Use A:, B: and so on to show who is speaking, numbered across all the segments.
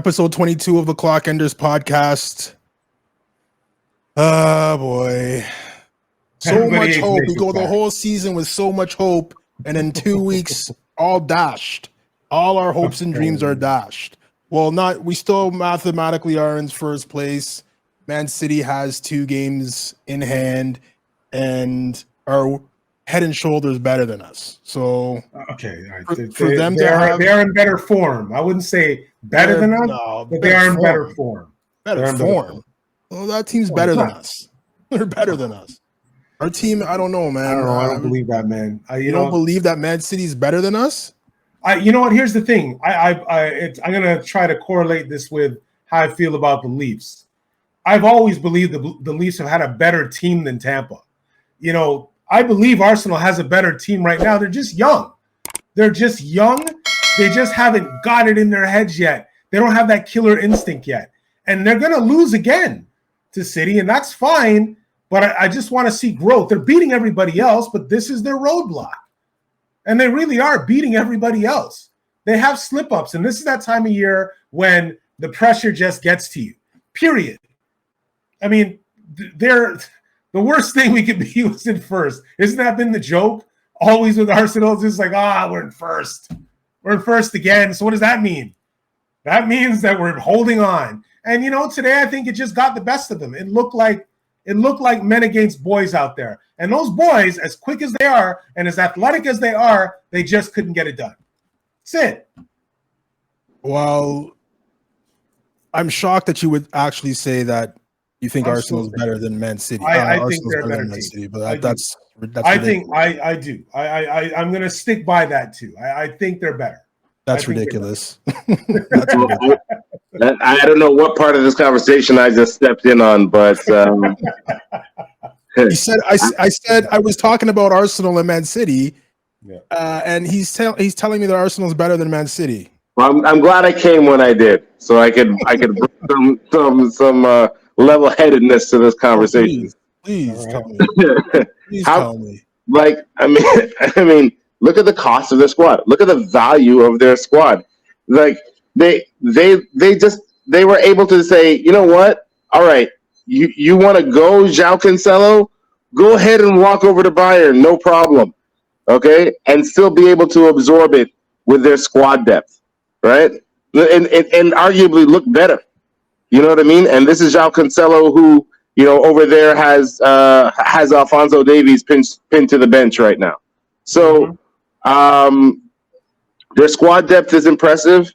A: Episode 22 of the Clock Enders podcast. Oh boy. So much hope. We go the whole season with so much hope, and in 2 weeks, all dashed. All our hopes and dreams are dashed. Well, we still mathematically are in first place. Man City has 2 games in hand and are head and shoulders better than us. So
B: okay, all
A: right. For them
B: they are in better form. I wouldn't say better than us, but they are in better form.
A: Better form. Well, that team's better than us. They're better than us. Our team, I don't know, man.
B: I don't know. I don't believe that, man.
A: You don't believe that Man City's better than us?
B: You know what? Here's the thing. I'm gonna try to correlate this with how I feel about the Leafs. I've always believed the Leafs have had a better team than Tampa. You know, I believe Arsenal has a better team right now. They're just young. They just haven't got it in their heads yet. They don't have that killer instinct yet, and they're gonna lose again to City, and that's fine. But I just want to see growth. They're beating everybody else, but this is their roadblock. And they really are beating everybody else. They have slip-ups, and this is that time of year when the pressure just gets to you, period. I mean, the worst thing we could be was in first. Isn't that been the joke? Always with Arsenal, it's just like, we're in first. We're in first again. So what does that mean? That means that we're holding on. And, today I think it just got the best of them. It looked like men against boys out there. And those boys, as quick as they are and as athletic as they are, they just couldn't get it done. That's it.
A: Well, I'm shocked that you would actually say that you think Arsenal is better than Man City.
B: I think they're a better team.
A: City, but that's
B: I think I do. I'm going to stick by that too. I think they're better.
A: That's ridiculous.
C: That's ridiculous. I don't know what part of this conversation I just stepped in on, but
A: he said I said I was talking about Arsenal and Man City, and he's telling me that Arsenal is better than Man City.
C: Well, I'm glad I came when I did, so I could bring some level-headedness to this conversation.
A: Please tell me. Please tell me.
C: Like I mean, look at the cost of their squad. Look at the value of their squad. Like they were able to say, you know what? All right, you want to go, João Cancelo? Go ahead and walk over to Bayern, no problem. Okay, and still be able to absorb it with their squad depth, right? And arguably look better. You know what I mean? And this is João Cancelo, who over there has Alphonso Davies pinned to the bench right now. So their squad depth is impressive.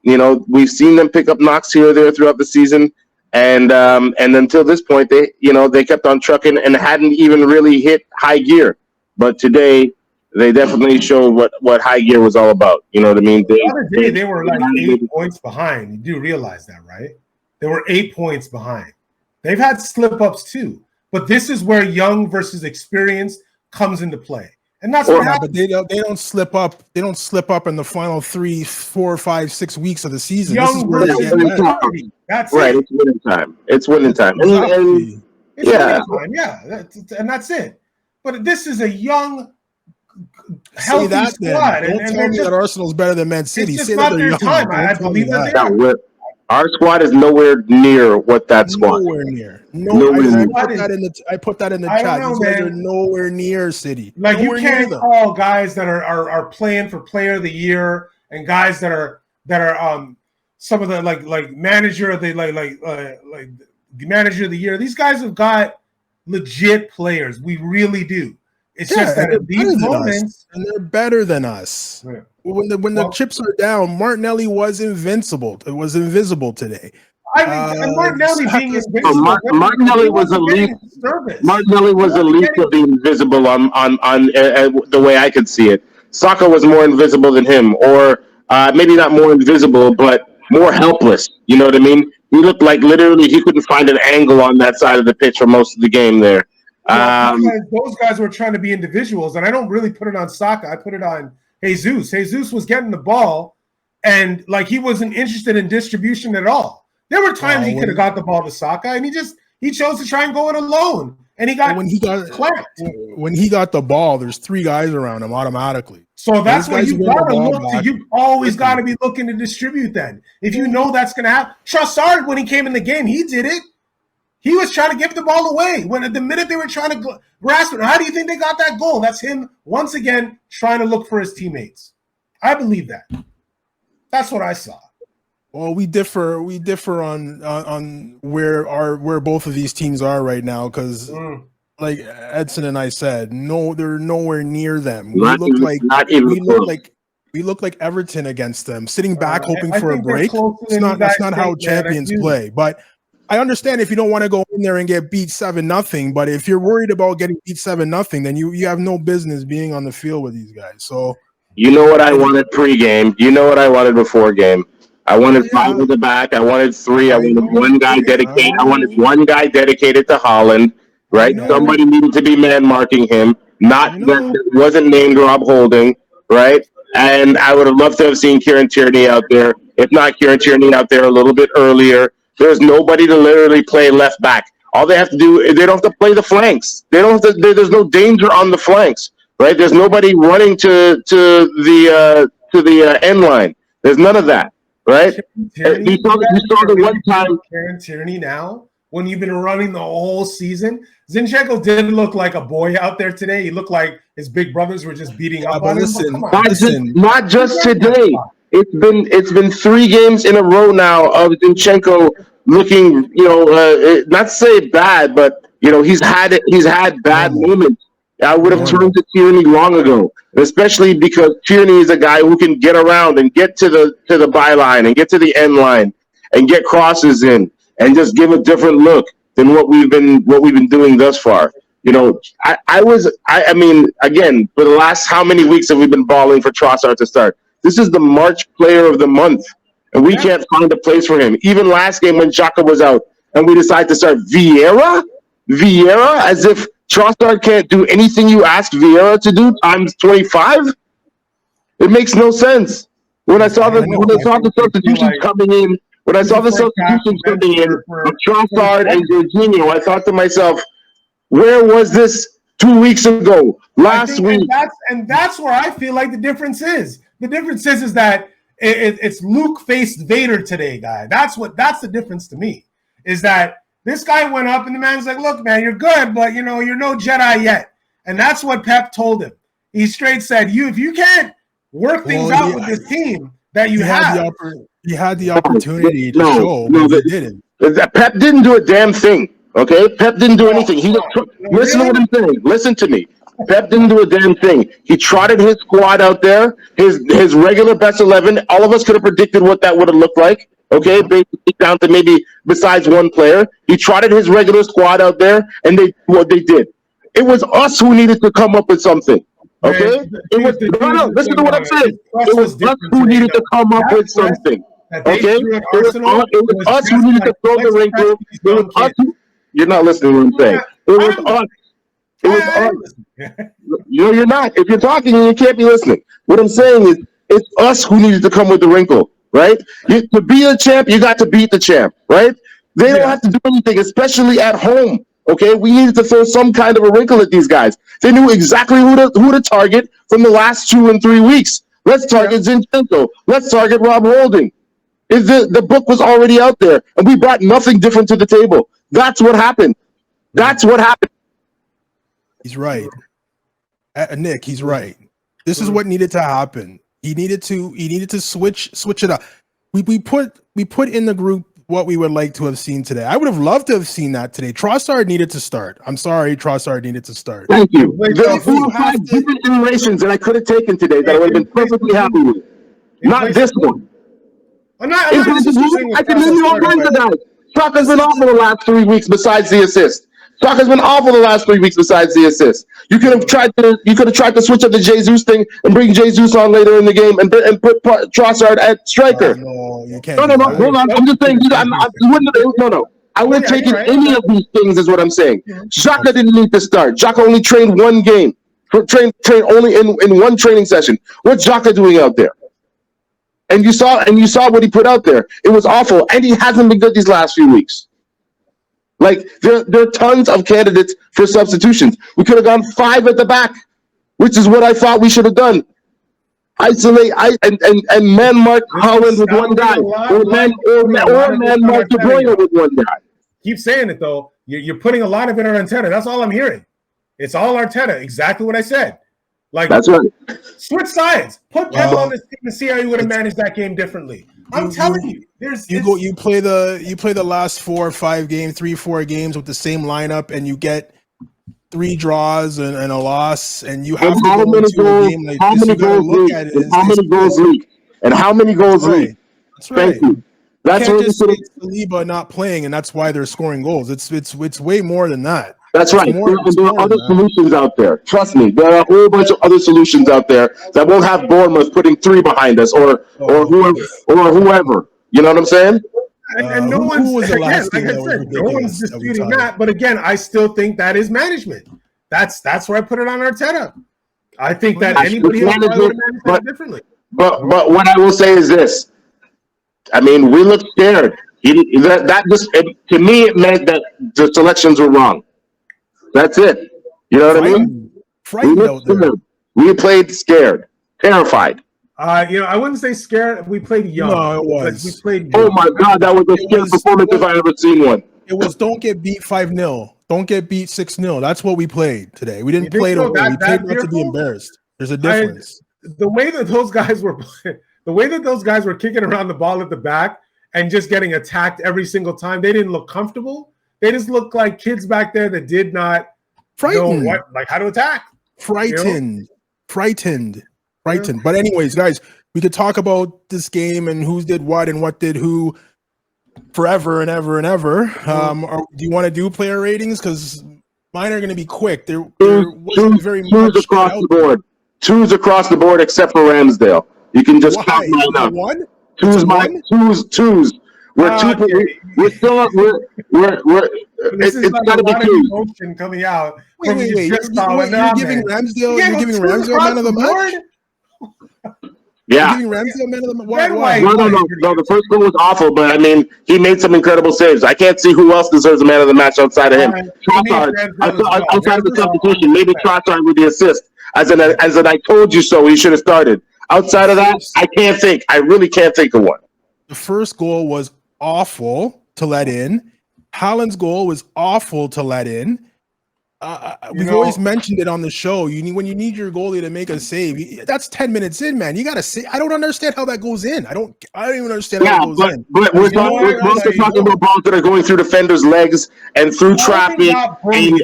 C: We've seen them pick up knocks here or there throughout the season, and until this point, they kept on trucking and hadn't even really hit high gear. But today, they definitely showed what high gear was all about. You know what I mean?
B: The other day, they were like 8 points behind. You do realize that, right? They were 8 points behind. They've had slip-ups too, but this is where young versus experienced comes into play. And that's what happens.
A: But they don't slip up. They don't slip up in the final 3, 4, 5, 6 weeks of the season.
B: Young versus maturity. That's
C: right. It's winning time. It's winning time.
A: Exactly.
B: And that's it. But this is a young, healthy squad.
A: Don't tell me that Arsenal's better than Man City.
B: It's just not their time. I believe that they are.
C: Our squad is nowhere near what that squad.
A: Nowhere near. I put that in the chat. These guys are nowhere near City.
B: Like you can't call guys that are playing for Player of the Year and guys that are some of the like manager of the like manager of the year. These guys have got legit players. We really do. It's just that at these moments,
A: and they're better than us. Yeah. When the chips are down, Martinelli was invincible. It was invisible today.
B: And Martinelli being invisible.
C: Martinelli was a least. Martinelli was a least of the invisible on the way I could see it. Saka was more invisible than him, or maybe not more invisible, but more helpless. You know what I mean? He looked like literally he couldn't find an angle on that side of the pitch for most of the game there.
B: Those guys were trying to be individuals, and I don't really put it on Saka. I put it on Jesus. Jesus was getting the ball, and he wasn't interested in distribution at all. There were times he could have got the ball to Saka, and he chose to try and go it alone. and he got
A: when he got
B: clapped.
A: When he got the ball, there's 3 guys around him automatically.
B: So that's what you got to look to. You always got
A: quickly.
B: to be looking to distribute then. If you know that's going to happen. Trossard, when he came in the game, he did it. He was trying to give the ball away. When the minute they were trying to grasp it, how do you think they got that goal? That's him, once again, trying to look for his teammates. I believe that. That's what I saw.
A: Well, we differ on where both of these teams are right now, because like Edson and I said, no, they're nowhere near them. We look like Everton against them, sitting back hoping for a break. That's not how champions play. But I understand if you don't want to go in there and get beat 7-0, but if you're worried about getting beat 7-0, then you have no business being on the field with these guys. So
C: you know what I wanted pre-game. You know what I wanted before game. I wanted 5 at the back. I wanted 3. I wanted one guy dedicated. I wanted one guy dedicated to Holland. Right? Somebody needed to be man marking him. Not that wasn't named Rob Holding. Right? And I would have loved to have seen Kieran Tierney out there. If not Kieran Tierney out there a little bit earlier. There's nobody to literally play left back. All they have to do is they don't have to play the flanks. They don't have to. There's no danger on the flanks. Right? There's nobody running to the end line. There's none of that. Right? You saw the one time
B: Kieran Tierney now when you've been running the whole season. Zinchenko did look like a boy out there today. He looked like his big brothers were just beating up on him.
C: Not just today. It's been 3 games in a row now of Zinchenko looking, not to say bad, but he's had bad moments. I would have turned to Tierney long ago, especially because Tierney is a guy who can get around and get to the byline and get to the end line and get crosses in and just give a different look than what we've been doing thus far. I mean, again, for the last how many weeks have we been balling for Trossard to start? This is the March player of the month, and we can't find a place for him. Even last game when Xhaka was out, and we decided to start Vieira, as if Trossard can't do anything you ask Vieira to do times 25. It makes no sense. When I saw the substitutions coming in, of Trossard and Jorginho, I thought to myself, where was this 2 weeks ago? Last week,
B: and that's where I feel like the difference is. The difference is that it's Luke faced Vader today, guy. That's the difference to me. Is that this guy went up and the man's like, look, man, you're good, but you're no Jedi yet. And that's what Pep told him. He straight said, if you can't work things out with this team that you have.
A: He had the opportunity to show, but he didn't.
C: Pep didn't do a damn thing. Okay? Pep didn't do anything. Listen to what I'm saying. Listen to me. Pep didn't do a damn thing. He trotted his squad out there, his regular best 11. All of us could have predicted what that would have looked like. Okay, basically down to maybe besides one player. He trotted his regular squad out there, and they did. It was us who needed to come up with something. Okay? Listen to what I'm saying. It was us who needed to come up with something. Okay? It was us who needed to throw the wrinkle. It was us who, you're not listening to what I'm saying. It was us. It was us. You're not. If you're talking, you can't be listening. What I'm saying is, it's us who needed to come with the wrinkle. Right? To be a champ, you got to beat the champ, right? They don't have to do anything, especially at home. Okay, we needed to throw some kind of a wrinkle at these guys. They knew exactly who to target from the last 2 and 3 weeks. Let's target Zinchenko. Let's target Rob Holding. The book was already out there, and we brought nothing different to the table. That's what happened. That's what happened.
A: He's right, Nick. He's right. This is what needed to happen. He needed to switch it up. We put in the group what we would like to have seen today. I would have loved to have seen that today. Trossard needed to start. I'm sorry, Trossard needed to start.
C: Thank you. There are 4 or 5 different iterations that I could have taken today that I would have been perfectly happy with. Not this one. I can name you all kinds of guys. Xhaka's been awful the last 3 weeks besides the assist. Xhaka's been awful the last 3 weeks besides the assist. You could have tried to switch up the Jesus thing and bring Jesus on later in the game and put Trossard at striker.
A: No, you can't.
C: No. Hold on. I'm just saying. No. I would have taken any of these things, is what I'm saying. Xhaka didn't need to start. Xhaka only trained 1 game. Trained only in 1 training session. What's Xhaka doing out there? And you saw what he put out there. It was awful, and he hasn't been good these last few weeks. Like there are tons of candidates for substitutions. We could have gone 5 at the back, which is what I thought we should have done. Isolate and man mark Holland with one guy, or man mark De Bruyne with one guy.
B: Keep saying it though. You're putting a lot of it on Arteta. That's all I'm hearing. It's all Arteta. Exactly what I said. Like
C: that's right.
B: Switch sides. Put Pep on this team and see how you would have managed that game differently. I'm telling you, you
A: play the last 4 or 5 games, 3-4 games with the same lineup, and you get 3 draws and a loss, and you have to go into a game like
C: this. How many goals league? And how many goals league?
A: That's right.
C: Thank you.
A: That's what just say Saliba not playing, and that's why they're scoring goals. It's way more than that.
C: That's right. There are other solutions out there. Trust me, there are a whole bunch of other solutions out there that won't have Bournemouth putting 3 behind us, or whoever. You know what I'm saying?
B: And no one's disputing that. But again, I still think that is management. That's where I put it on Arteta. I think that anybody else would have managed that differently.
C: But what I will say is this. I mean, we looked scared. That just to me it meant that the selections were wrong. That's it. You know what I mean?
A: Frightened.
C: We played scared, terrified.
B: I wouldn't say scared. We played young.
A: No, it was.
B: We played.
C: Oh my God, that was the scariest performance if I ever seen one.
A: It was don't get beat 5-0. Don't get beat 6-0. That's what we played today. We didn't play to win. We played not to be embarrassed. There's a difference.
B: The way that those guys were kicking around the ball at the back and just getting attacked every single time, they didn't look comfortable. They just looked like kids back there that did not know how to attack.
A: Frightened. But anyways, guys, we could talk about this game and who did what and what did who forever and ever and ever. Do you want to do player ratings? Because mine are going to be quick. They're very much
C: across the board. 2s across the board except for Ramsdale. You can just count mine up. 2s, mine. 2s. We're still it's got to be 2.
B: Emotion coming out.
A: Wait. You're giving Ramsdale man of the match?
C: Yeah.
A: You're giving Ramsdale man of the match? Why?
C: No. The first goal was awful, but I mean, he made some incredible saves. I can't see who else deserves a man of the match outside of him. Trossard, outside of the substitution, maybe Trossard with the assist. As in, I told you so, he should have started. Outside of that, I can't think. I really can't think of one.
A: The first goal was awful to let in. Haaland's goal was awful to let in. We've always mentioned it on the show. When you need your goalie to make a save, that's 10 minutes in, man. You got to say. I don't understand how that goes in. I don't even understand how it goes in.
C: But we're also talking about balls that are going through defenders' legs and through trapping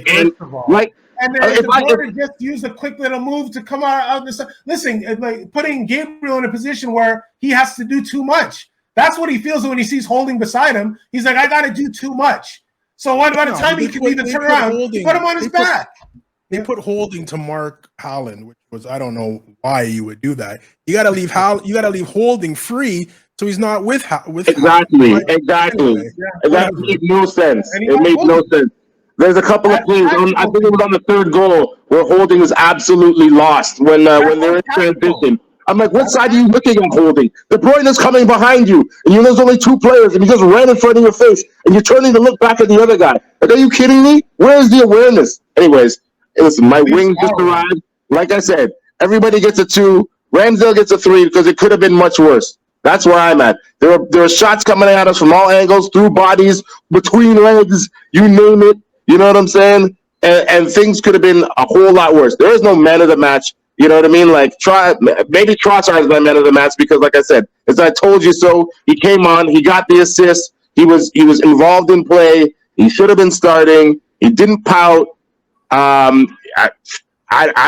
C: and like.
B: And then if the just use a quick little move to come out the side. Listen, like putting Gabriel in a position where he has to do too much. That's what he feels when he sees Holding beside him. He's like, I got to do too much. So by the time he can even turn around, put him on his back.
A: They put Holding to mark Haaland, which was, I don't know why you would do that. You got to leave Holding free so he's not with
C: exactly.
A: Haaland.
C: Exactly. That made no sense. It made no sense. There's a couple of plays. I think it was on the 3rd goal where Holding was absolutely lost when they're in transition. I'm like, what side are you looking at, Holding? De Bruyne is coming behind you, and there's only 2 players, and he just ran in front of your face, and you're turning to look back at the other guy. Like, are you kidding me? Where is the awareness? Anyways, listen, my wing just arrived. Like I said, everybody gets a 2. Ramsdale gets a 3 because it could have been much worse. That's where I'm at. There are shots coming at us from all angles, through bodies, between legs, you name it. You know what I'm saying? And things could have been a whole lot worse. There is no man of the match. You know what I mean? Like, maybe Trossard is my man of the match because, like I said, as I told you so, he came on, he got the assist, he was involved in play, he should have been starting, he didn't pout. I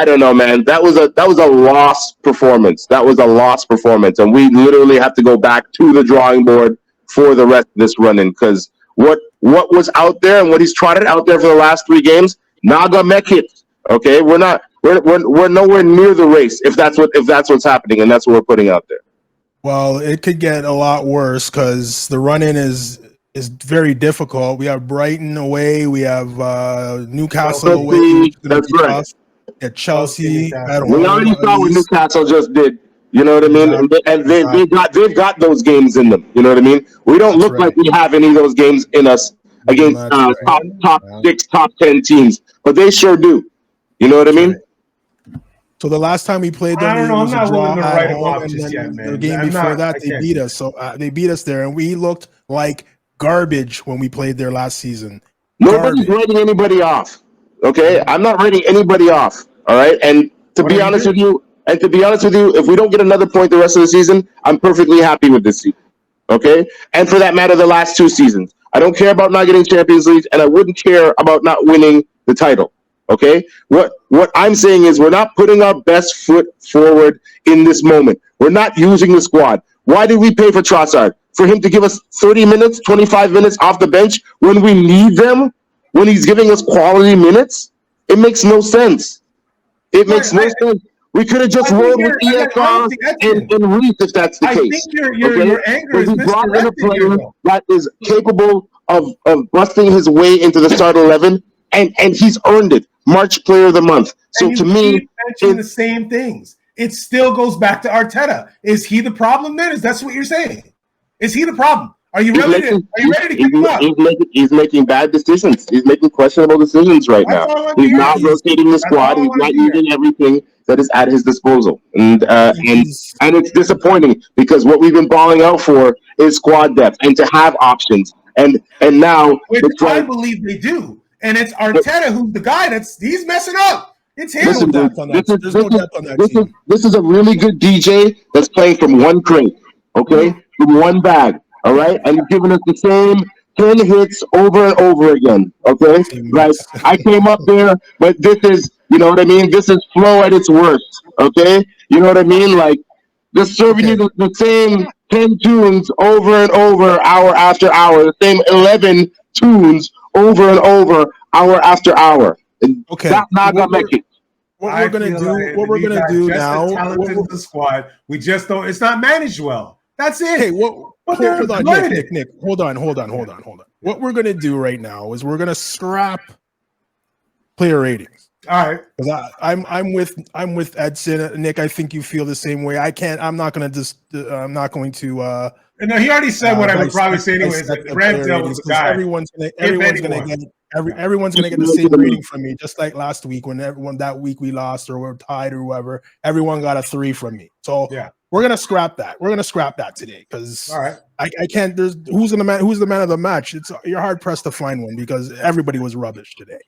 C: don't know, man. That was a lost performance. That was a lost performance, and we literally have to go back to the drawing board for the rest of this run-in because what was out there and what he's trotted out there for the last 3 games, Naga Mekit. Okay, we're nowhere near the race if that's what's happening, and that's what we're putting out there.
A: Well, it could get a lot worse because the run-in is very difficult. We have Brighton away, we have Newcastle away.
C: That's right.
A: At Chelsea.
C: We already saw what Newcastle just did. You know what I mean? Yeah. They've got those games in them. You know what I mean? We don't look like we have any of those games in us against
A: That's right.
C: top 6, top 10 teams, but they sure do. You know what I mean?
A: Right. So the last time we played them,
B: I don't know.
A: it
B: I'm
A: was a
B: not
A: draw
B: willing to
A: at
B: write them
A: home,
B: off
A: and
B: just
A: then
B: yet,
A: the
B: man.
A: game
B: I'm
A: before
B: not-
A: that
B: I
A: they
B: can't
A: beat
B: do
A: us. So they beat us there, and we looked like garbage when we played there last season.
C: Nobody's writing anybody off. Okay, I'm not writing anybody off. All right, and to be honest with you, if we don't get another point the rest of the season, I'm perfectly happy with this season. Okay, and for that matter, the last 2 seasons, I don't care about not getting Champions League, and I wouldn't care about not winning the title. Okay, what I'm saying is we're not putting our best foot forward in this moment. We're not using the squad. Why did we pay for Trossard? For him to give us 30 minutes, 25 minutes off the bench when we need them? When he's giving us quality minutes? It makes no sense. It makes no sense. We could have just rolled with ESR and Reese if that's the case.
B: I think your anger is
C: we brought in a
B: misdirected here,
C: player
B: though.
C: that is capable of busting his way into the start 11, and he's earned it. March Player of the Month. So
B: and
C: to
B: you
C: me,
B: keep mentioning the same things. It still goes back to Arteta. Is he the problem then? Is that what you're saying? Is he the problem? Are you ready to give him up?
C: He's making bad decisions. He's making questionable decisions right
B: That's all I
C: now.
B: want to
C: He's
B: hear.
C: not rotating the
B: That's
C: squad.
B: all I
C: He's
B: want
C: not
B: to hear.
C: using everything that is at his disposal, and
A: He's-
C: it's disappointing because what we've been balling out for is squad depth and to have options. And now
B: Which
C: it's
B: I
C: like,
B: believe they do. And it's Arteta who's the guy he's messing up. It's him.
C: listen,
A: depth on that. There's no depth on that team.
C: this is a really good DJ that's playing from one crate, okay, from one bag, all right, and he's giving us the same 10 hits over and over again, okay. Like I came up there, but this is, you know what I mean. This is flow at its worst, okay. You know what I mean? Like just serving you the same 10 tunes over and over, hour after hour, the same 11 tunes over and over, hour after hour.
A: Okay.
C: That's not gonna make it.
A: What we're gonna do now?
B: Talented the squad. We just don't. It's not managed well. That's it.
A: Hey,
B: hold on,
A: Nick. Hold on. What we're gonna do right now is we're gonna scrap player ratings.
B: All right.
A: Because I'm with Edson. Nick, I think you feel the same way. I'm not going to.
B: No, he already said what I would probably say anyways. Ramsdale was the guy.
A: Everyone's gonna get the same rating from me, just like last week when that week we lost or we're tied or whoever. Everyone got a 3 from me. So
B: yeah,
A: we're gonna scrap that. We're gonna scrap that today because
B: all right.
A: I can't. Who's the man of the match? You're hard pressed to find one because everybody was rubbish today.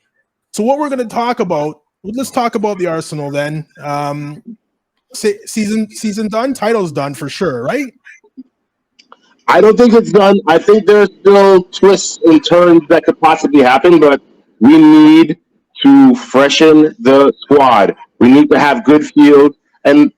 A: So what we're going to talk about, let's talk about the Arsenal then. Season done, title's done for sure, right?
C: I don't think it's done. I think there's still twists and turns that could possibly happen, but we need to freshen the squad. We need to have good field, and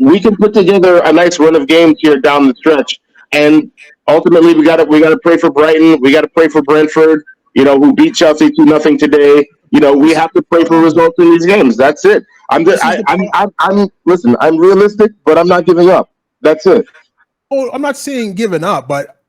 C: we can put together a nice run of games here down the stretch. And ultimately, we got to pray for Brighton. We got to pray for Brentford. Who beat Chelsea 2-0 today. We have to pray for results in these games. That's it. Listen, I'm realistic, but I'm not giving up. That's it.
A: Oh, I'm not saying giving up, but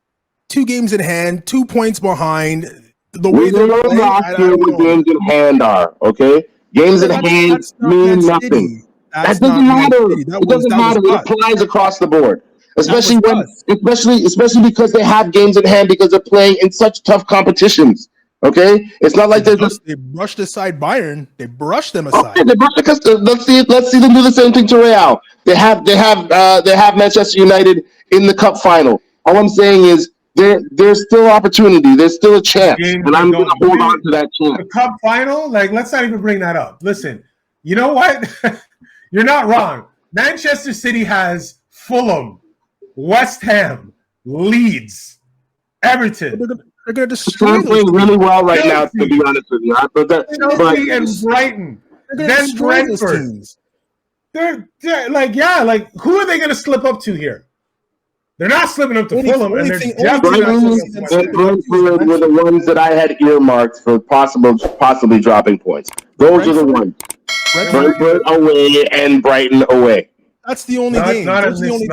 A: 2 games in hand, 2 points behind. The way
C: they're playing, last year what games in hand are, okay? Games in hand mean nothing. That doesn't matter. It doesn't matter. It applies across the board. Especially because they have games in hand because they're playing in such tough competitions. Okay, it's not like they
A: brushed aside Bayern. They brushed them aside.
C: Okay, they brushed because let's see them do the same thing to Real. They have Manchester United in the cup final. All I'm saying is there's still opportunity. There's still a chance, and I'm going to hold on to that chance.
B: The cup final, let's not even bring that up. Listen, you know what? You're not wrong. Manchester City has Fulham, West Ham, Leeds, Everton.
A: They're going to destroy.
C: They're playing really well right now, to be honest with you.
B: Chelsea and Brighton, then Brentford. They're who are they going to slip up to here? They're not slipping up to Fulham, and they're definitely not slipping up to
C: Brentford were the ones that I had earmarked for possibly dropping points. Those are the ones. Brentford away and Brighton away.
A: That's the only game. Those are the only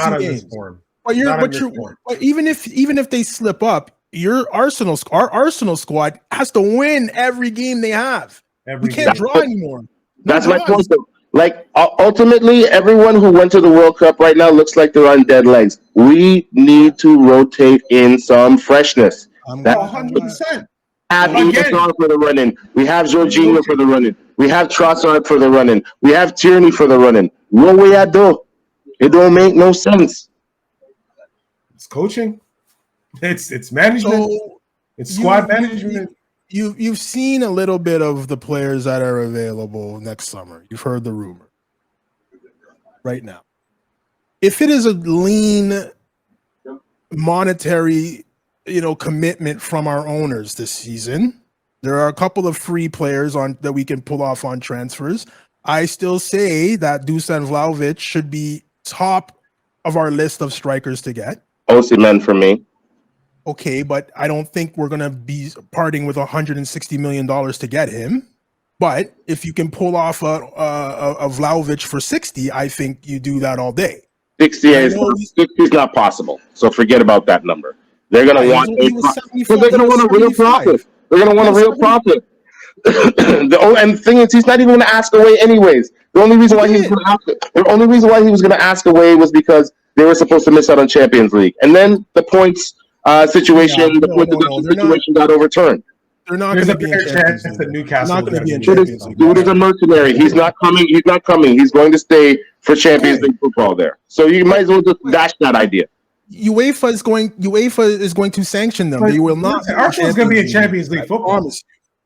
A: 2 games. But even if they slip up, our Arsenal squad has to win every game they have. We can't draw anymore.
C: That's my point. Ultimately, everyone who went to the World Cup right now looks like they're on dead legs. We need to rotate in some freshness.
B: 100%.
C: have Ingersoll for the run-in. We have Jorginho for the run-in. We have Trossard for the run-in. We have Tierney for the run-in. What we at though? It don't make no sense.
B: It's coaching. It's management.
A: So
B: it's squad management.
A: You've seen a little bit of the players that are available next summer. You've heard the rumor right now. If it is a lean monetary, commitment from our owners this season, there are a couple of free players that we can pull off on transfers. I still say that Dusan Vlahovic should be top of our list of strikers to get.
C: Osimhen for me.
A: Okay, but I don't think we're going to be parting with $160 million to get him. But if you can pull off a Vlahovic for 60, I think you do that all day.
C: 60 is not possible. So forget about that number. They're going to want a real profit. They're going to want a real profit. And the thing is, he's not even going to ask away anyways. The only reason why he was going to ask away was because they were supposed to miss out on Champions League, and then the points situation got overturned.
A: They're not going to be in Champions League.
B: That Newcastle
A: not going to be in Champions League.
C: Dude is a mercenary. He's not coming. He's not coming. He's going to stay for Champions League football there. So you might as well just dash that idea.
A: UEFA is going to sanction them. They will not.
B: Arsenal's going to be in Champions League football.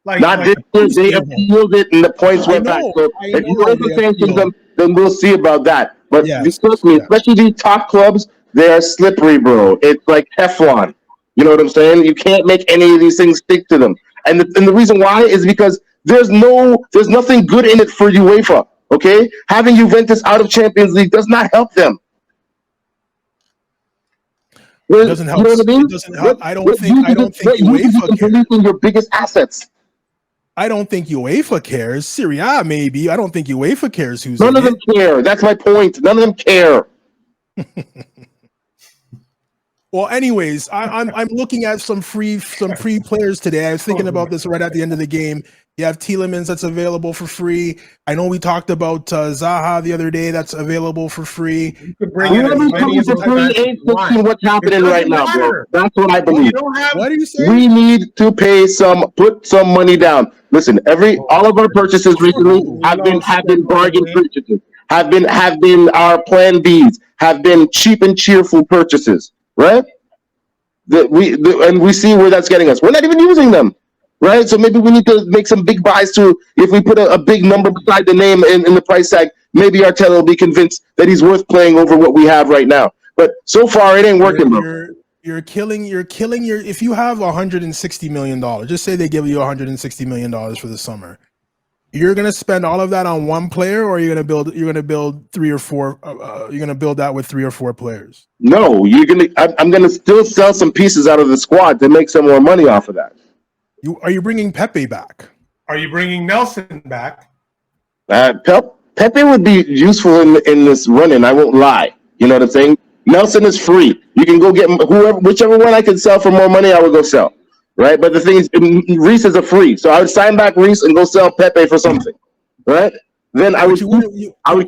C: Not this year. They appealed it, and the points went back. So if UEFA sanctions them, then we'll see about that. But trust me, especially these top clubs, they are slippery, bro. It's like Teflon. You know what I'm saying? You can't make any of these things stick to them. And the reason why is because there's nothing good in it for UEFA. Okay, having Juventus out of Champions League does not help them.
A: It doesn't help. You know what I mean? It doesn't help. I don't think UEFA cares.
C: Your biggest assets.
A: I don't think UEFA cares. Serie A maybe. I don't think UEFA cares who's.
C: None of them care. That's my point. None of them care.
A: Well, anyways, I'm looking at some free players today. I was thinking about this right at the end of the game. You have Tielemans that's available for free. I know we talked about Zaha the other day. That's available for free.
B: You could bring in
C: what's happening right now, bro. That's what I believe.
A: What do you say?
C: We need to put some money down. Listen, all of our purchases recently have been bargain purchases. Have been our plan Bs. Have been cheap and cheerful purchases. Right? And we see where that's getting us. We're not even using them. Right? So maybe we need to make some big buys too. If we put a big number beside the name in the price tag, maybe Arteta will be convinced that he's worth playing over what we have right now. But so far, it ain't working, bro.
A: You're killing your. If you have $160 million, just say they give you $160 million for the summer, you're gonna spend all of that on one player, or you're gonna build 3 or 4. You're gonna build that with 3 or 4 players.
C: No, I'm gonna still sell some pieces out of the squad to make some more money off of that.
A: Are you bringing Pepe back?
B: Are you bringing Nelson back?
C: Pepe would be useful in this running. I won't lie. You know what I'm saying? Nelson is free. You can go get whichever one I can sell for more money. I would go sell. Right, but the thing is, Reese is a free, so I would sign back Reese and go sell Pepe for something. Right? Then I would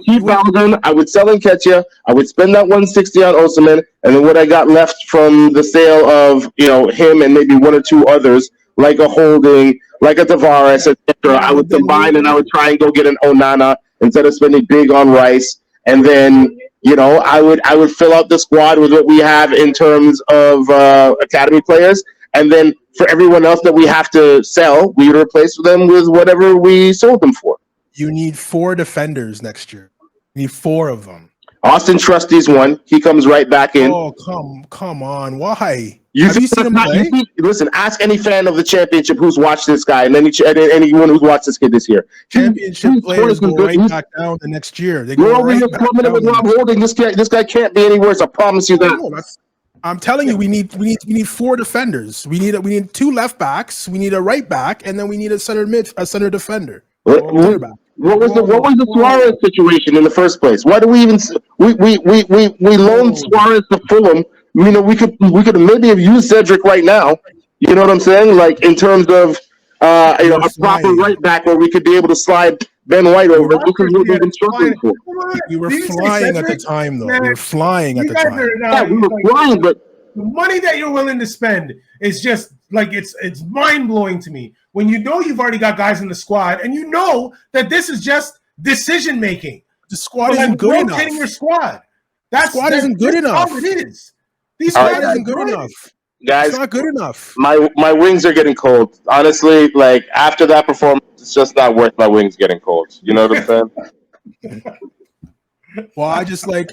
C: keep Baldwin. I would sell Nketiah. I would spend that 160 on Osimhen, and then what I got left from the sale of him and maybe 1 or 2 others, like a Holding, like a Tavares, etc. I would combine and I would try and go get an Onana instead of spending big on Rice. And then I would fill out the squad with what we have in terms of academy players, and then for everyone else that we have to sell, we replace them with whatever we sold them for.
A: You need 4 defenders next year. You need 4 of them.
C: Austin Trusty's one. He comes right back in.
A: Oh, come on. Why? Have you seen him play?
C: Listen, ask any fan of the championship who's watched this guy, and anyone who's watched this kid this year.
A: Championship players go right back down the next year. They go right back down.
C: With Rob Holding. This guy can't be any worse. I promise you that.
A: I'm telling you, we need 4 defenders. We need 2 left backs. We need a right back, and then we need a center defender.
C: What was the Suarez situation in the first place? Why do we even we loaned Suarez to Fulham? We could maybe have used Cedric right now. You know what I'm saying? Like in terms of a proper right back where we could be able to slide Ben White over. This is what we've been struggling for.
A: We were flying at the time, though. We were flying at the time.
C: Yeah, we were flying, but
B: the money that you're willing to spend is just like it's mind-blowing to me when you know you've already got guys in the squad and you know that this is just decision making.
A: The squad isn't good enough.
B: Rotating your squad.
A: Squad isn't good enough.
B: All it is. These
A: squad isn't good enough.
C: Guys,
A: it's not good enough.
C: My wings are getting cold. Honestly, like after that performance, it's just not worth my wings getting cold. You know what I'm saying?
A: Well, I just like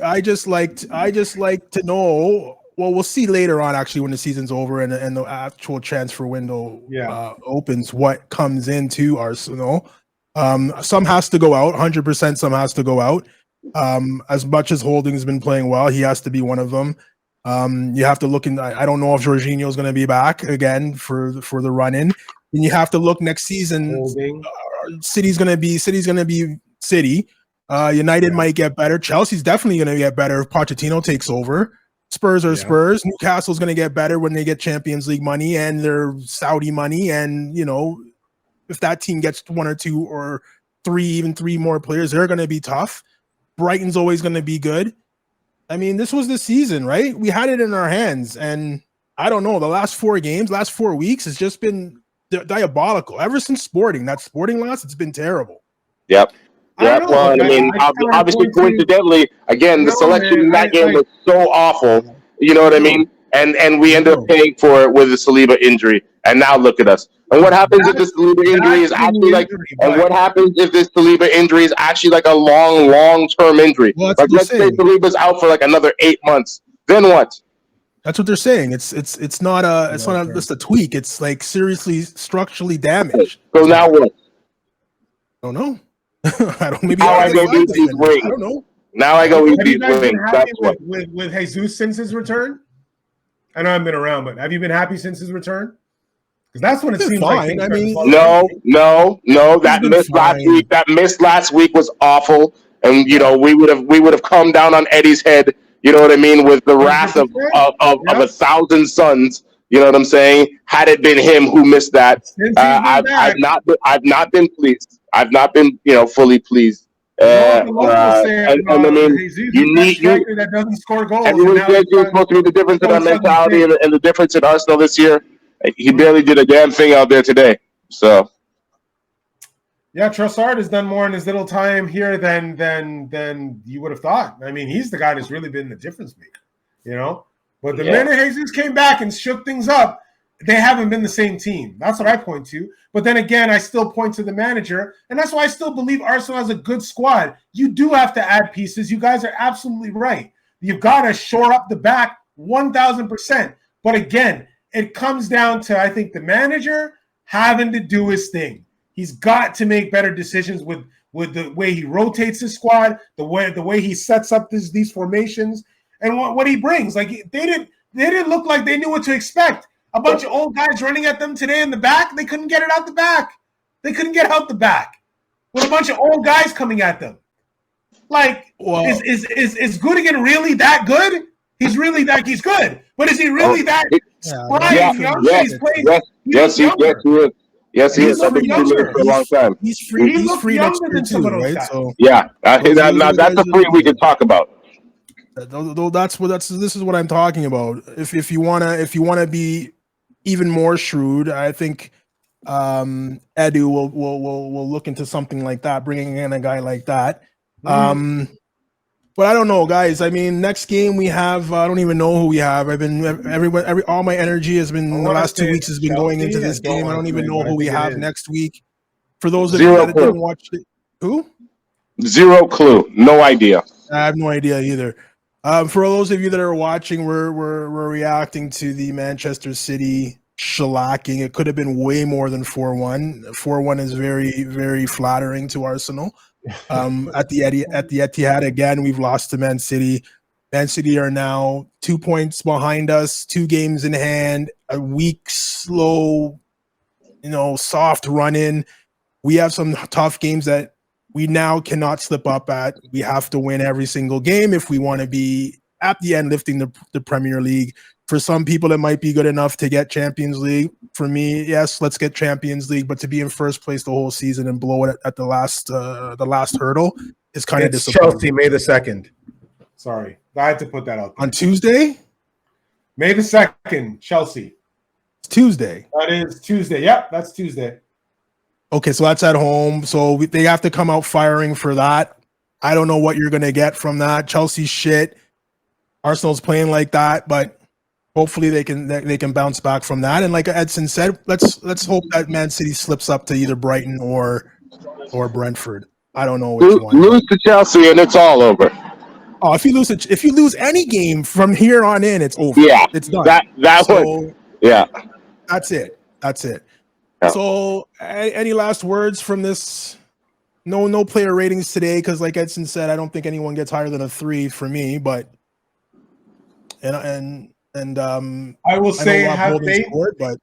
A: to know. Well, we'll see later on, actually, when the season's over and the actual transfer window opens, what comes into Arsenal. Some has to go out, 100%. Some has to go out. As much as Holding's been playing well, he has to be one of them. You have to look in. I don't know if Jorginho is going to be back again for the run-in. And you have to look next season. City's going to be City. United might get better. Chelsea's definitely going to get better if Pochettino takes over. Spurs are Spurs. Newcastle's going to get better when they get Champions League money and their Saudi money. And, if that team gets one or two or even three more players, they're going to be tough. Brighton's always going to be good. I mean, this was the season, right? We had it in our hands. And I don't know, the last 4 weeks has just been diabolical. Ever since that Sporting loss, it's been terrible.
C: Yep. Yeah, well, I mean, obviously, coincidentally, again, the selection in that game was so awful. You know what I mean? And we ended up paying for it with the Saliba injury. And now look at us. And what happens if this Saliba injury is actually like? And what happens if this Saliba injury is actually like a long-term injury?
A: Well,
C: like, let's say Saliba's out for like another 8 months. Then what?
A: That's what they're saying. It's not just a tweak. It's like seriously structurally damaged.
C: So now what?
A: I don't know. I don't. Maybe
C: now I go eat these wings.
A: I don't know.
C: Now I go eat these wings.
B: Have you guys been happy with Jesus since his return? I know I've been around, but have you been happy since his return? Because that's what it seems like.
C: I mean, no. That miss last week was awful, and we would have come down on Eddie's head. You know what I mean? With the wrath of 1,000 suns. You know what I'm saying? Had it been him who missed that, I've not been pleased. I've not been fully pleased. I mean,
B: that doesn't score goals.
C: Everyone says you're supposed to be the difference in our mentality and the difference in Arsenal this year. He barely did a damn thing out there today. So,
B: yeah, Trossard has done more in his little time here than you would have thought. I mean, he's the guy that's really been the difference maker. But the minute Jesus came back and shook things up, they haven't been the same team. That's what I point to. But then again, I still point to the manager, and that's why I still believe Arsenal has a good squad. You do have to add pieces. You guys are absolutely right. You've got to shore up the back 1,000%. But again, it comes down to, I think, the manager having to do his thing. He's got to make better decisions with the way he rotates his squad, the way he sets up these formations, and what he brings. Like they didn't look like they knew what to expect. A bunch of old guys running at them today in the back. They couldn't get it out the back. They couldn't get out the back with a bunch of old guys coming at them. Like, is Goodigan really that good? He's good. But is he really that young?
C: Yes, he is. Yes, he is. I've been for a long time.
A: He's free next year too, right? So
C: yeah, that's a free we can talk about.
A: This is what I'm talking about. If you wanna be even more shrewd, I think Edu will look into something like that, bringing in a guy like that. But I don't know, guys. I mean, next game we have. I don't even know who we have. All my energy has been in the last 2 weeks has been going into this game. I don't even know who we have next week. For those of you that didn't watch it, who?
C: Zero clue. No idea.
A: I have no idea either. For those of you that are watching, we're reacting to the Manchester City shellacking. It could have been way more than 4-1. 4-1 is very, very flattering to Arsenal. At the Etihad again, we've lost to Man City. Man City are now 2 points behind us, 2 games in hand, a weak, slow, soft run in. We have some tough games that we now cannot slip up at. We have to win every single game if we want to be at the end lifting the Premier League. For some people, it might be good enough to get Champions League. For me, yes, let's get Champions League. But to be in first place the whole season and blow it at the last hurdle is kind of disappointing.
B: Chelsea, May the 2nd. Sorry, I had to put that out there.
A: On Tuesday?
B: May the 2nd, Chelsea.
A: Tuesday.
B: That is Tuesday. Yep, that's Tuesday.
A: Okay, so that's at home. So they have to come out firing for that. I don't know what you're going to get from that. Chelsea's shit. Arsenal's playing like that, but hopefully they can bounce back from that. And like Edson said, let's hope that Man City slips up to either Brighton or Brentford. I don't know which one.
C: Lose to Chelsea and it's all over.
A: Oh, if you lose any game from here on in, it's over.
C: Yeah,
A: it's done.
C: That
A: so,
C: one. Yeah,
A: that's it.
C: Yeah.
A: So, any last words from this? No player ratings today because, like Edson said, I don't think anyone gets higher than a 3 for me. But and
B: I will say have faith.
A: Scored, but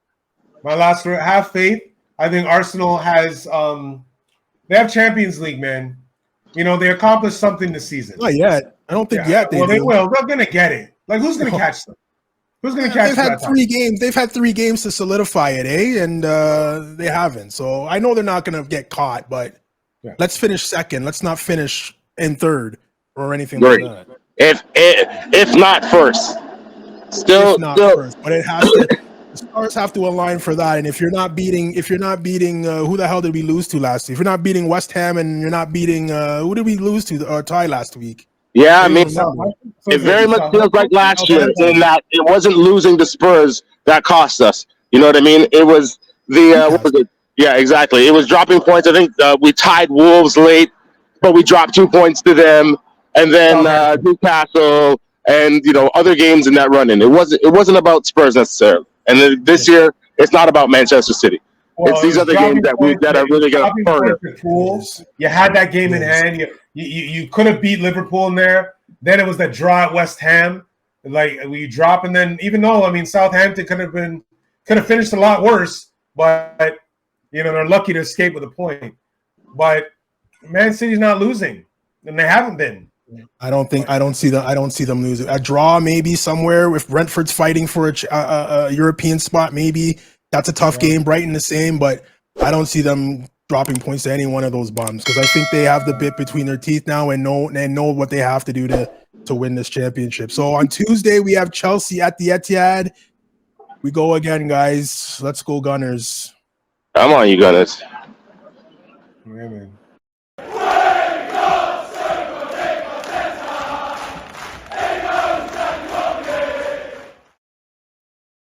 B: my last word: have faith. I think Arsenal has they have Champions League, man. You know, they accomplished something this season.
A: Not yet. I don't think yet.
B: They will. They're gonna get it. Like, who's gonna catch them? Who's gonna catch them?
A: They've had 3 games. They've had 3 games to solidify it, And they haven't. So I know they're not gonna get caught, but let's finish second. Let's not finish in third or anything like that.
C: If not first, still.
A: First, but it has to. The stars have to align for that. And if you're not beating, who the hell did we lose to last week? If you're not beating West Ham and you're not beating, who did we lose to or tie last week?
C: Yeah, I mean, it very much feels like last year in that it wasn't losing to Spurs that cost us. You know what I mean? It was what was it? Yeah, exactly. It was dropping points. I think we tied Wolves late, but we dropped 2 points to them, and then Newcastle and other games in that run-in. It wasn't about Spurs necessarily. And then this year, it's not about Manchester City. It's these other games that are really going to hurt.
B: You had that game in hand. You could have beat Liverpool in there. Then it was that draw at West Ham. Like, we drop, and then even though Southampton could have finished a lot worse, but they're lucky to escape with a point. But Man City's not losing, and they haven't been.
A: I don't see them losing. A draw maybe somewhere. If Brentford's fighting for a European spot, maybe that's a tough game. Brighton the same, but I don't see them dropping points to any one of those bums because I think they have the bit between their teeth now and know what they have to do to win this championship. So on Tuesday we have Chelsea at the Etihad. We go again, guys. Let's go Gunners.
C: Come on, you Gunners.
B: Yeah,